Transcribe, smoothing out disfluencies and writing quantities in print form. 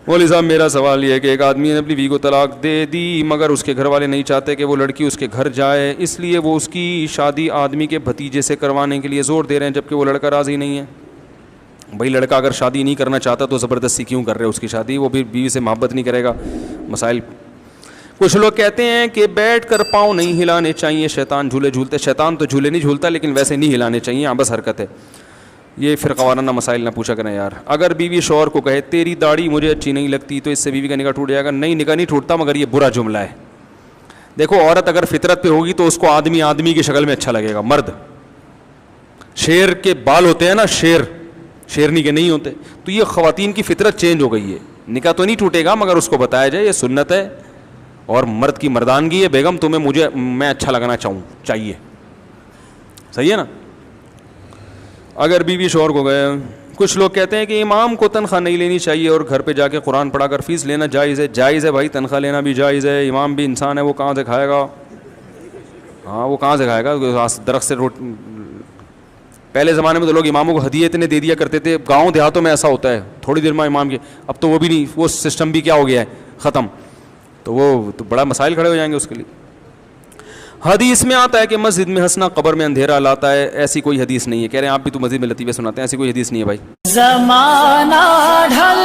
مولوی صاحب میرا سوال یہ ہے کہ ایک آدمی نے اپنی بیوی کو طلاق دے دی مگر اس کے گھر والے نہیں چاہتے کہ وہ لڑکی اس کے گھر جائے, اس لیے وہ اس کی شادی آدمی کے بھتیجے سے کروانے کے لیے زور دے رہے ہیں جبکہ وہ لڑکا راضی نہیں ہے. بھائی لڑکا اگر شادی نہیں کرنا چاہتا تو زبردستی کیوں کر رہے اس کی شادی؟ وہ بھی بیوی سے محبت نہیں کرے گا. مسائل. کچھ لوگ کہتے ہیں کہ بیٹھ کر پاؤں نہیں ہلانے چاہیے, شیطان جھولے جھولتے. شیطان تو جھولے نہیں جھولتا لیکن ویسے نہیں ہلانے چاہیے, ہاں بس حرکت ہے. یہ فرقہ وارانہ مسائل نہ پوچھا کریں یار. اگر بیوی شوہر کو کہے تیری داڑھی مجھے اچھی نہیں لگتی تو اس سے بیوی کا نکاح ٹوٹ جائے گا؟ نہیں, نکاح نہیں ٹوٹتا, مگر یہ برا جملہ ہے. دیکھو عورت اگر فطرت پہ ہوگی تو اس کو آدمی آدمی کی شکل میں اچھا لگے گا. مرد شیر کے بال ہوتے ہیں نا, شیرنی کے نہیں ہوتے. تو یہ خواتین کی فطرت چینج ہو گئی ہے. نکاح تو نہیں ٹوٹے گا مگر اس کو بتایا جائے یہ سنت ہے اور مرد کی مردانگی ہے. بیگم تمہیں میں اچھا لگنا چاہیے. صحیح ہے نا. اگر بیوی شوہر کو گئے, کچھ لوگ کہتے ہیں کہ امام کو تنخواہ نہیں لینی چاہیے اور گھر پہ جا کے قرآن پڑھا کر فیس لینا جائز ہے. جائز ہے بھائی, تنخواہ لینا بھی جائز ہے. امام بھی انسان ہے, وہ کہاں سے کھائے گا؟ ہاں وہ کہاں سے کھائے گا؟ درخت سے پہلے زمانے میں تو لوگ اماموں کو ہدیے اتنے دے دیا کرتے تھے. گاؤں دیہاتوں میں ایسا ہوتا ہے تھوڑی دیر میں امام کے. اب تو وہ بھی نہیں, وہ سسٹم بھی کیا ہو گیا ہے, ختم. تو وہ تو بڑا مسائل کھڑے ہو جائیں گے اس کے لیے. حدیث میں آتا ہے کہ مسجد میں ہنسنا قبر میں اندھیرا لاتا ہے. ایسی کوئی حدیث نہیں ہے. کہہ رہے ہیں آپ بھی تو مسجد میں لطیفے سناتے ہیں, ایسی کوئی حدیث نہیں ہے بھائی. زمانہ ڈھل